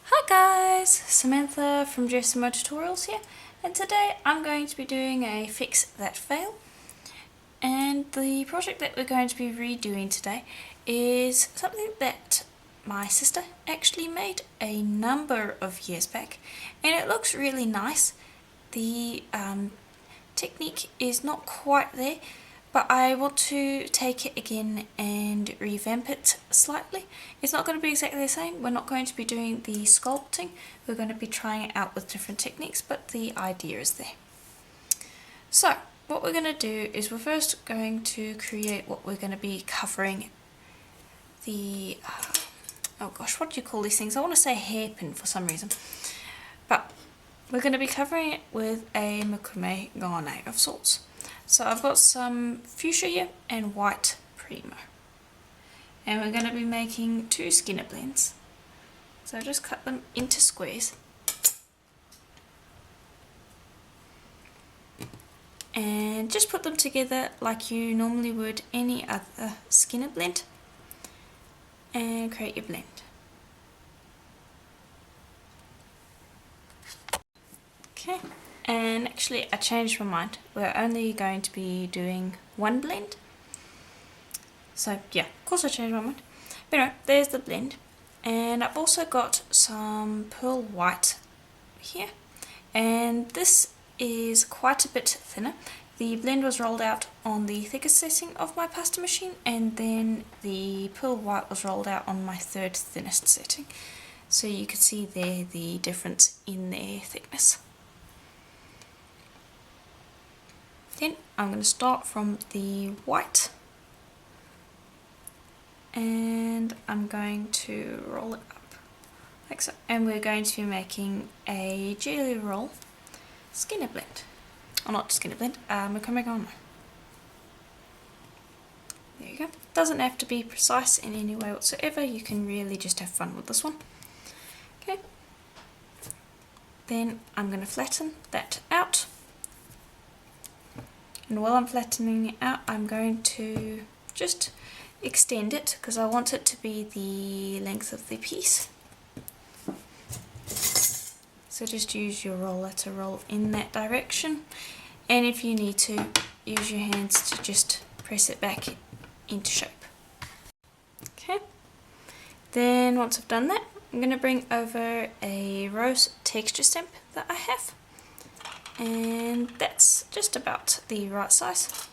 Hi guys, Samantha from GSMO Tutorials here, and today I'm going to be doing a Fix That Fail. And the project that we're going to be redoing today is something that my sister actually made a number of years back, and it looks really nice. The technique is not quite there, but I want to take it again and revamp it slightly. It's not going to be exactly the same. We're not going to be doing the sculpting. We're going to be trying it out with different techniques, but the idea is there. So what we're going to do is we're first going to create what we're going to be covering the, oh gosh, what do you call these things? I want to say hairpin for some reason. But we're going to be covering it with a macrame garnet of sorts. So I've got some fuchsia here and white Polymer. And we're going to be making two skinner blends. So just cut them into squares. And just put them together like you normally would any other skinner blend. And create your blend. Okay. And actually I changed my mind. We're only going to be doing one blend. So yeah, of course I changed my mind. But anyway, there's the blend. And I've also got some pearl white here. And this is quite a bit thinner. The blend was rolled out on the thickest setting of my pasta machine, and then the pearl white was rolled out on my third thinnest setting. So you can see there the difference in their thickness. Then I'm going to start from the white, and I'm going to roll it up like so, and we're going to be making a jelly roll skinner blend, or not skinner blend, macrame garnet. There you go. Doesn't have to be precise in any way whatsoever, you can really just have fun with this one. Okay, then I'm going to flatten that out. And while I'm flattening it out, I'm going to just extend it because I want it to be the length of the piece. So just use your roller to roll in that direction. And if you need to, use your hands to just press it back into shape. Okay. Then once I've done that, I'm going to bring over a rose texture stamp that I have. And that's just about the right size.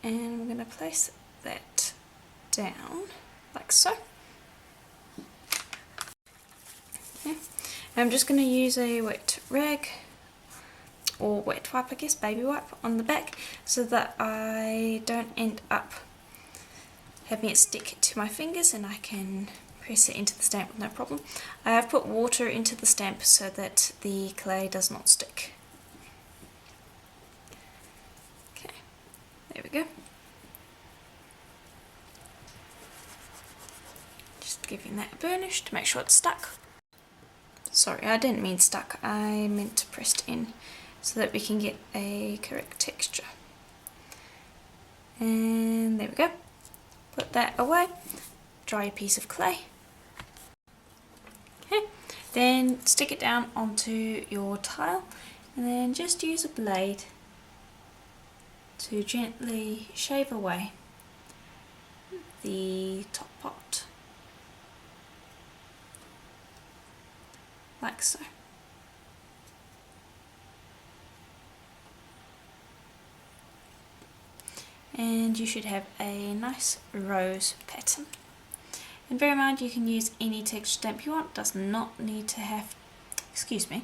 And we're going to place that down like so. Okay. I'm just going to use a wet rag, or wet wipe I guess, baby wipe, on the back so that I don't end up having it stick to my fingers, and I can press it into the stamp with no problem. I have put water into the stamp so that the clay does not stick. Okay, there we go. Just giving that a burnish to make sure it's stuck. Sorry, I didn't mean stuck, I meant pressed in so that we can get a correct texture. And there we go. Put that away. Dry a piece of clay. Okay, then stick it down onto your tile, and then just use a blade to gently shave away the top part, like so. And you should have a nice rose pattern. And bear in mind, you can use any texture stamp you want. Does not need to have, excuse me,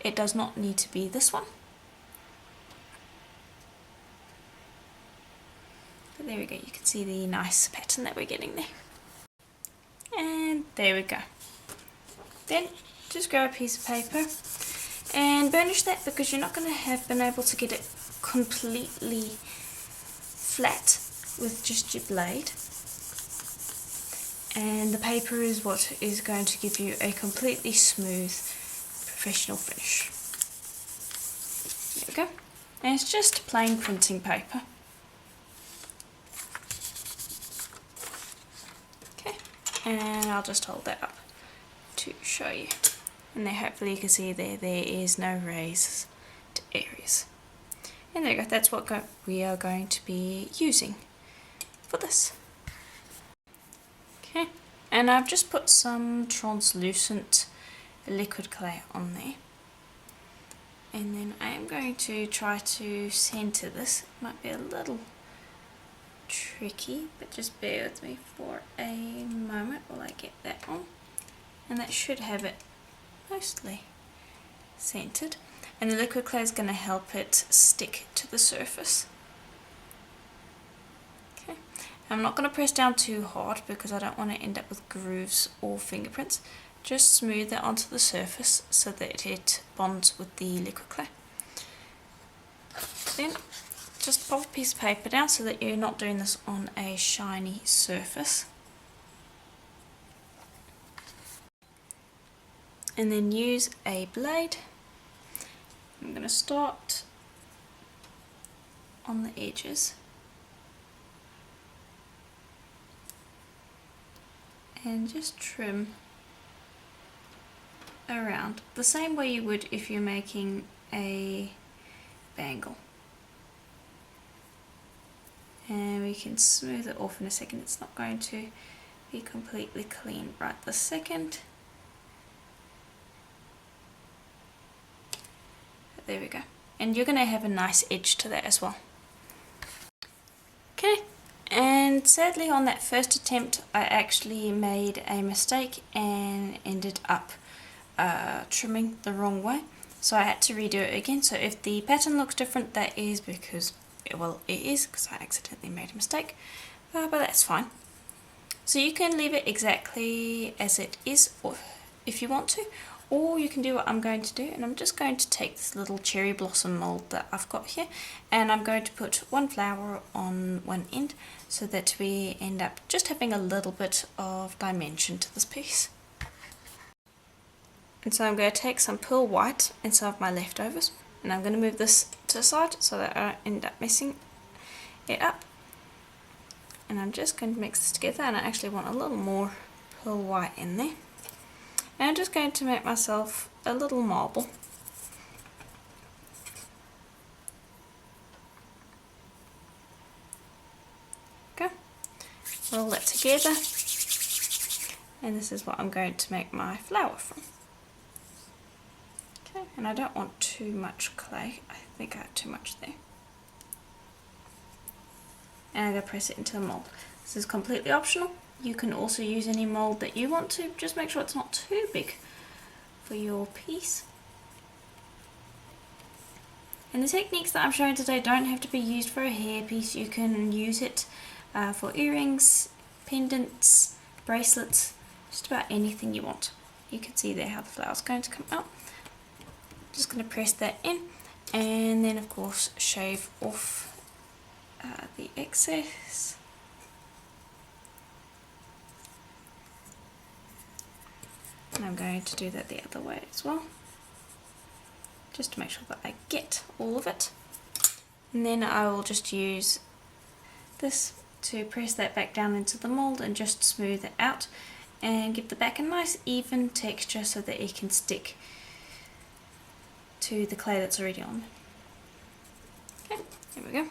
it does not need to be this one. But there we go, you can see the nice pattern that we're getting there. And there we go. Then just grab a piece of paper and burnish that, because you're not going to have been able to get it completely flat with just your blade. And the paper is what is going to give you a completely smooth, professional finish. There we go. And it's just plain printing paper. Okay, and I'll just hold that up to show you. And there, hopefully you can see there is no raised areas. And there you go, that's what we are going to be using for this. Okay, and I've just put some translucent liquid clay on there. And then I am going to try to center this. It might be a little tricky, but just bear with me for a moment while I get that on. And that should have it mostly centered. And the liquid clay is going to help it stick to the surface. Okay, I'm not going to press down too hard because I don't want to end up with grooves or fingerprints. Just smooth it onto the surface so that it bonds with the liquid clay. Then just pop a piece of paper down so that you're not doing this on a shiny surface. And then use a blade. I'm going to start on the edges and just trim around the same way you would if you're making a bangle. And we can smooth it off in a second. It's not going to be completely clean right this second. But there we go. And you're going to have a nice edge to that as well. Okay, and sadly on that first attempt I actually made a mistake and ended up trimming the wrong way, so I had to redo it again. So if the pattern looks different, that is because, well, it is because I accidentally made a mistake, but that's fine. So you can leave it exactly as it is or if you want to, or you can do what I'm going to do, and I'm just going to take this little cherry blossom mold that I've got here, and I'm going to put one flower on one end so that we end up just having a little bit of dimension to this piece. And so I'm going to take some pearl white and some of my leftovers, and I'm going to move this to the side so that I don't end up messing it up. And I'm just going to mix this together, and I actually want a little more pearl white in there. And I'm just going to make myself a little marble. Okay, roll that together, and this is what I'm going to make my flower from. Okay, and I don't want too much clay. I think I have too much there. And I'm going to press it into the mold. This is completely optional. You can also use any mold that you want to. Just make sure it's not too big for your piece. And the techniques that I'm showing today don't have to be used for a hair piece. You can use it for earrings, pendants, bracelets, just about anything you want. You can see there how the flower's going to come out. Just going to press that in, and then of course shave off the excess. And I'm going to do that the other way as well, just to make sure that I get all of it. And then I will just use this to press that back down into the mold and just smooth it out and give the back a nice even texture so that it can stick to the clay that's already on. Okay, there we go.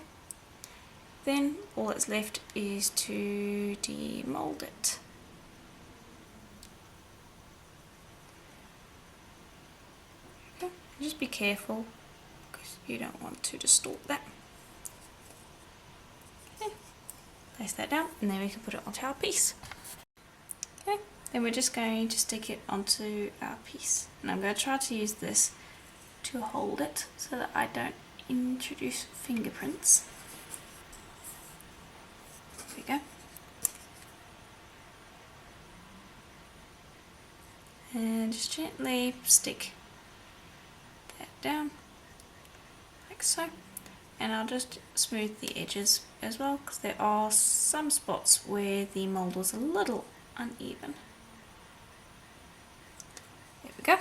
Then all that's left is to demold it. Okay, just be careful because you don't want to distort that. Okay, place that down, and then we can put it onto our piece. Okay, then we're just going to stick it onto our piece, and I'm going to try to use this to hold it so that I don't introduce fingerprints. There we go. And just gently stick that down like so, and I'll just smooth the edges as well because there are some spots where the mold was a little uneven. There we go.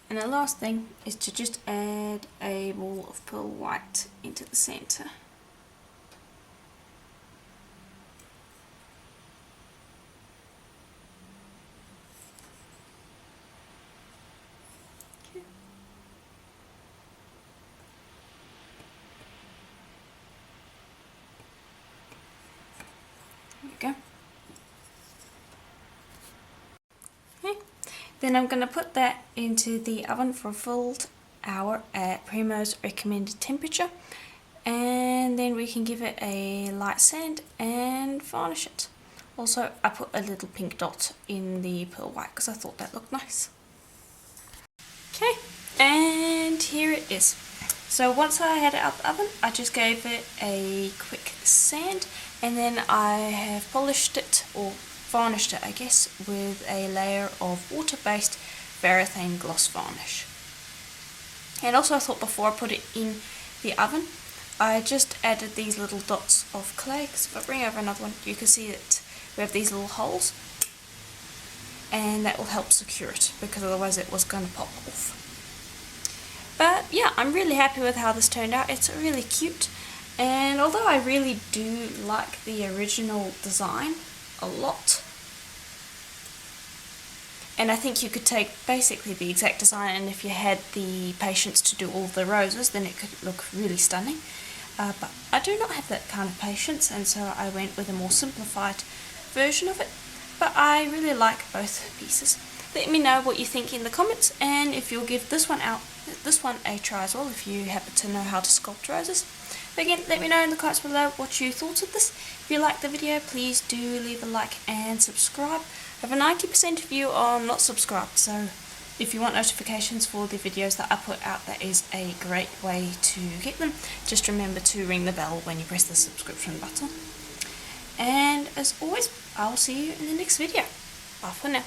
And the last thing is to just add a ball of pearl white into the center. we go. Okay. Then I'm going to put that into the oven for a full hour at Primo's recommended temperature, and then we can give it a light sand and varnish it. Also, I put a little pink dot in the pearl white because I thought that looked nice. Okay, and here it is. So once I had it out the oven, I just gave it a quick sand, and then I have polished it, or varnished it I guess, with a layer of water-based Barrette gloss varnish. And also I thought before I put it in the oven, I just added these little dots of clay, because if I bring over another one you can see that we have these little holes, and that will help secure it, because otherwise it was going to pop off. But yeah, I'm really happy with how this turned out. It's really cute, and although I really do like the original design a lot, and I think you could take basically the exact design, and if you had the patience to do all the roses, then it could look really stunning. But I do not have that kind of patience, and so I went with a more simplified version of it. But I really like both pieces. Let me know what you think in the comments, and if you'll give this one a try as well, if you happen to know how to sculpt roses. But again, let me know in the comments below what you thought of this. If you liked the video, please do leave a like and subscribe. Over 90% of you are not subscribed, so if you want notifications for the videos that I put out, that is a great way to get them. Just remember to ring the bell when you press the subscription button. And as always, I will see you in the next video. Bye for now.